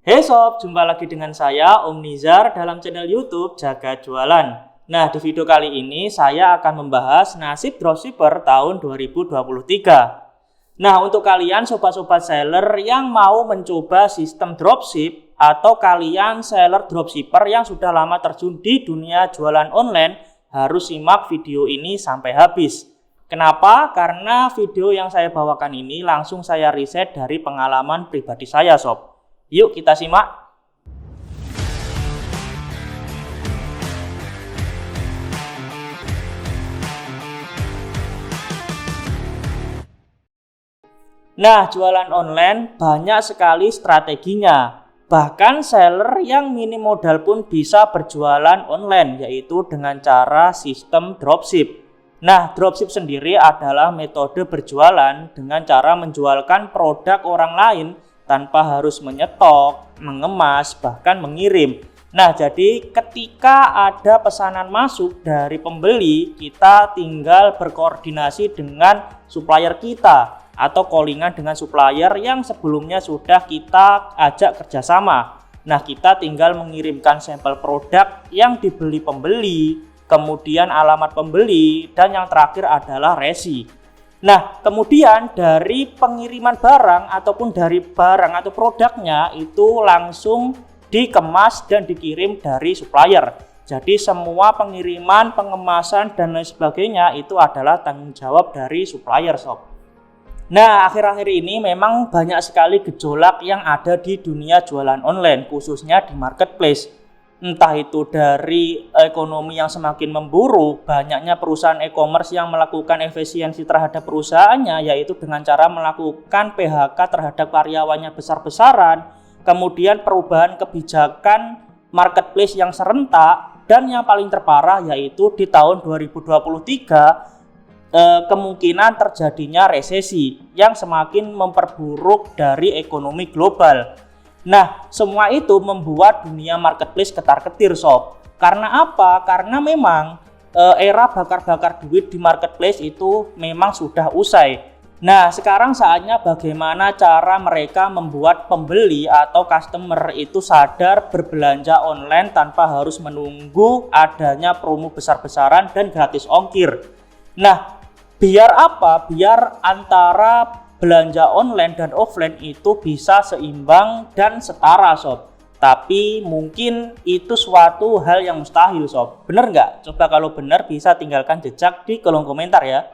Hey sob, jumpa lagi dengan saya Om Nizar dalam channel YouTube Jaga Jualan. Nah, di video kali ini saya akan membahas nasib dropshipper tahun 2023. Nah, untuk kalian sobat-sobat seller yang mau mencoba sistem dropship atau kalian seller dropshipper yang sudah lama terjun di dunia jualan online, harus simak video ini sampai habis. Kenapa? Karena video yang saya bawakan ini langsung saya riset dari pengalaman pribadi saya sob. Yuk kita simak. Nah, jualan online banyak sekali strateginya. Bahkan seller yang minim modal pun bisa berjualan online, yaitu dengan cara sistem dropship. Nah, dropship sendiri adalah metode berjualan dengan cara menjualkan produk orang lain tanpa harus menyetok, mengemas, bahkan mengirim. Nah, jadi ketika ada pesanan masuk dari pembeli, kita tinggal berkoordinasi dengan supplier kita atau callingan dengan supplier yang sebelumnya sudah kita ajak kerjasama. Nah, kita tinggal mengirimkan sampel produk yang dibeli pembeli, kemudian alamat pembeli, dan yang terakhir adalah resi. Nah, kemudian dari pengiriman barang ataupun dari barang atau produknya itu langsung dikemas dan dikirim dari supplier. Jadi semua pengiriman, pengemasan dan lain sebagainya itu adalah tanggung jawab dari supplier sob. Nah, akhir-akhir ini memang banyak sekali gejolak yang ada di dunia jualan online, khususnya di marketplace. Entah itu dari ekonomi yang semakin memburuk, banyaknya perusahaan e-commerce yang melakukan efisiensi terhadap perusahaannya, yaitu dengan cara melakukan PHK terhadap karyawannya besar-besaran, kemudian perubahan kebijakan marketplace yang serentak, dan yang paling terparah yaitu di tahun 2023 kemungkinan terjadinya resesi yang semakin memperburuk dari ekonomi global. Nah, semua itu membuat dunia marketplace ketar-ketir sob. Karena apa? Karena memang era bakar-bakar duit di marketplace itu memang sudah usai. Nah, sekarang saatnya bagaimana cara mereka membuat pembeli atau customer itu sadar berbelanja online tanpa harus menunggu adanya promo besar-besaran dan gratis ongkir. Nah, biar apa? Biar antara belanja online dan offline itu bisa seimbang dan setara sob. Tapi mungkin itu suatu hal yang mustahil sob. Bener nggak? Coba kalau benar bisa tinggalkan jejak di kolom komentar ya.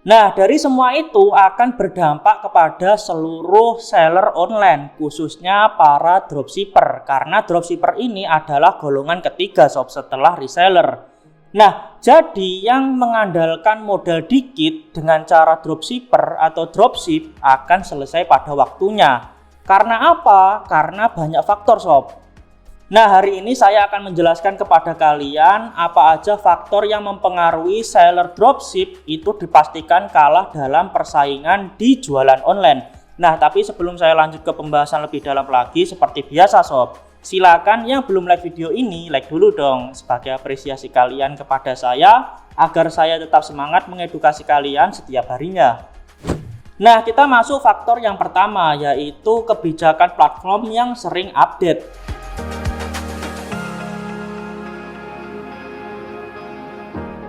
Nah, dari semua itu akan berdampak kepada seluruh seller online, khususnya para dropshipper. Karena dropshipper ini adalah golongan ketiga sob setelah reseller. Nah, jadi yang mengandalkan modal dikit dengan cara dropshipper atau dropship akan selesai pada waktunya. Karena apa? Karena banyak faktor sob. Nah, hari ini saya akan menjelaskan kepada kalian apa aja faktor yang mempengaruhi seller dropship itu dipastikan kalah dalam persaingan di jualan online. Nah, tapi sebelum saya lanjut ke pembahasan lebih dalam lagi, seperti biasa sob, silakan yang belum like video ini, like dulu dong sebagai apresiasi kalian kepada saya agar saya tetap semangat mengedukasi kalian setiap harinya. Nah, kita masuk faktor yang pertama, yaitu kebijakan platform yang sering update.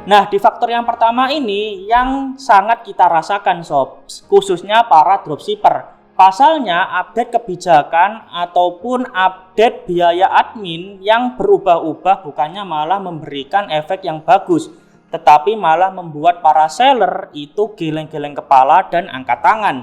Nah, di faktor yang pertama ini yang sangat kita rasakan sob, khususnya para dropshipper. Pasalnya update kebijakan ataupun update biaya admin yang berubah-ubah bukannya malah memberikan efek yang bagus, tetapi malah membuat para seller itu geleng-geleng kepala dan angkat tangan.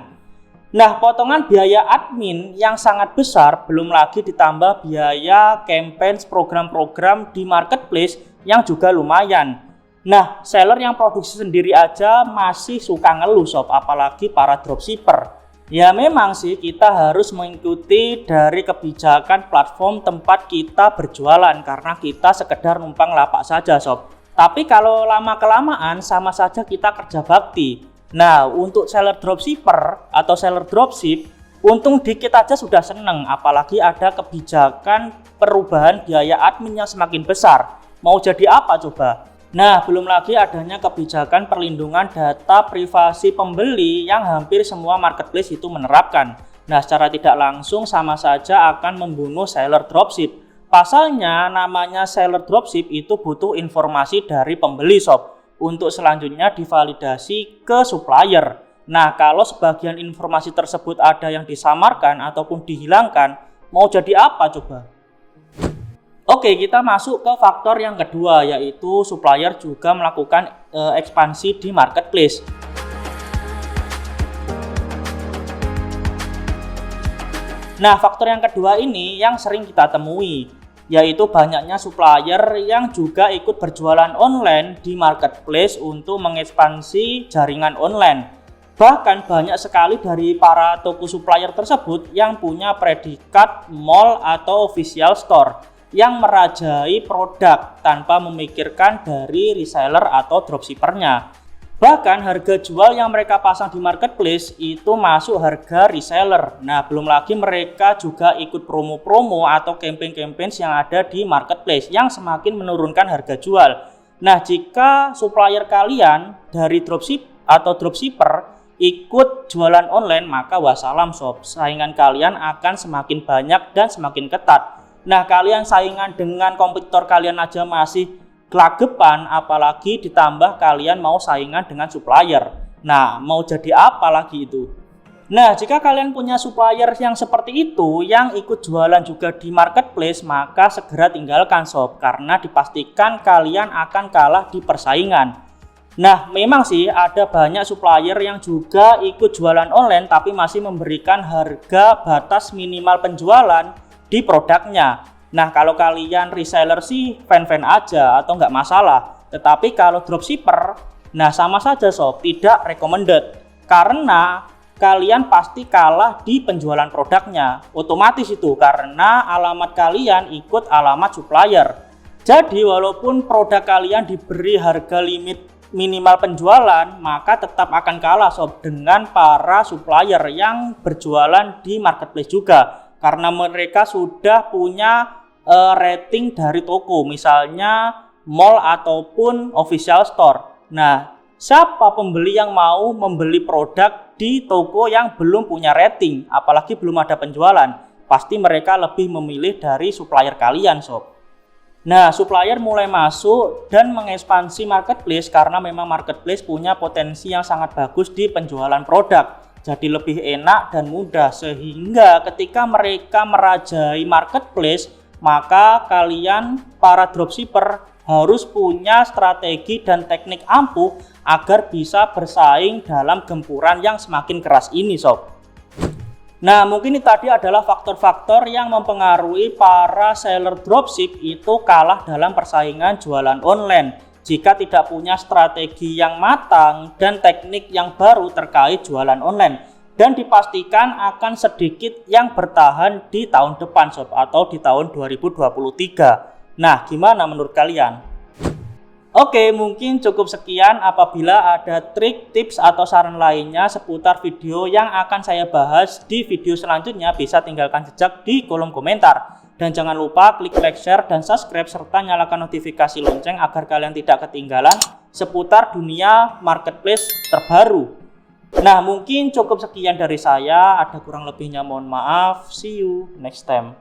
Nah, potongan biaya admin yang sangat besar, belum lagi ditambah biaya campaign program-program di marketplace yang juga lumayan. Nah, seller yang produksi sendiri aja masih suka ngeluh sob, apalagi para dropshipper. Ya memang sih kita harus mengikuti dari kebijakan platform tempat kita berjualan karena kita sekedar numpang lapak saja sob. Tapi kalau lama-kelamaan sama saja kita kerja bakti. Nah, untuk seller dropshipper atau seller dropship, untung dikit aja sudah seneng, apalagi ada kebijakan perubahan biaya admin yang semakin besar. Mau jadi apa coba? Nah, belum lagi adanya kebijakan perlindungan data privasi pembeli yang hampir semua marketplace itu menerapkan. Nah, secara tidak langsung sama saja akan membunuh seller dropship. Pasalnya namanya seller dropship itu butuh informasi dari pembeli sob untuk selanjutnya divalidasi ke supplier. Nah, kalau sebagian informasi tersebut ada yang disamarkan ataupun dihilangkan, mau jadi apa coba? Oke, kita masuk ke faktor yang kedua, yaitu supplier juga melakukan ekspansi di marketplace. Nah, faktor yang kedua ini yang sering kita temui, yaitu banyaknya supplier yang juga ikut berjualan online di marketplace untuk mengekspansi jaringan online. Bahkan banyak sekali dari para toko supplier tersebut yang punya predikat mall atau official store yang merajai produk tanpa memikirkan dari reseller atau dropshippernya. Bahkan harga jual yang mereka pasang di marketplace itu masuk harga reseller. Nah, belum lagi mereka juga ikut promo-promo atau campaign-campaign yang ada di marketplace yang semakin menurunkan harga jual. Nah, jika supplier kalian dari dropship atau dropshipper ikut jualan online, maka wassalam sob, saingan kalian akan semakin banyak dan semakin ketat. Nah, kalian saingan dengan kompetitor kalian aja masih gelagepan, apalagi ditambah kalian mau saingan dengan supplier. Nah, mau jadi apa lagi itu? Nah, jika kalian punya supplier yang seperti itu, yang ikut jualan juga di marketplace, maka segera tinggalkan sob, karena dipastikan kalian akan kalah di persaingan. Nah, memang sih ada banyak supplier yang juga ikut jualan online tapi masih memberikan harga batas minimal penjualan di produknya. Nah, kalau kalian reseller sih fan-fan aja atau nggak masalah. Tetapi kalau dropshipper, nah sama saja sob, tidak recommended. Karena kalian pasti kalah di penjualan produknya. Otomatis itu karena alamat kalian ikut alamat supplier. Jadi walaupun produk kalian diberi harga limit minimal penjualan, maka tetap akan kalah sob dengan para supplier yang berjualan di marketplace juga, karena mereka sudah punya rating dari toko, misalnya mall ataupun official store. Nah, siapa pembeli yang mau membeli produk di toko yang belum punya rating, apalagi belum ada penjualan? Pasti mereka lebih memilih dari supplier kalian sob. Nah, supplier mulai masuk dan mengekspansi marketplace karena memang marketplace punya potensi yang sangat bagus di penjualan produk. Jadi lebih enak dan mudah, sehingga ketika mereka merajai marketplace, maka kalian para dropshipper harus punya strategi dan teknik ampuh agar bisa bersaing dalam gempuran yang semakin keras ini sob. Nah, mungkin ini tadi adalah faktor-faktor yang mempengaruhi para seller dropship itu kalah dalam persaingan jualan online jika tidak punya strategi yang matang dan teknik yang baru terkait jualan online, dan dipastikan akan sedikit yang bertahan di tahun depan sob, atau di tahun 2023. Nah, gimana menurut kalian? Oke, mungkin cukup sekian. Apabila ada trik, tips, atau saran lainnya seputar video yang akan saya bahas di video selanjutnya, bisa tinggalkan jejak di kolom komentar. Dan jangan lupa klik like, share, dan subscribe, serta nyalakan notifikasi lonceng agar kalian tidak ketinggalan seputar dunia marketplace terbaru. Nah, mungkin cukup sekian dari saya. Ada kurang lebihnya mohon maaf. See you next time.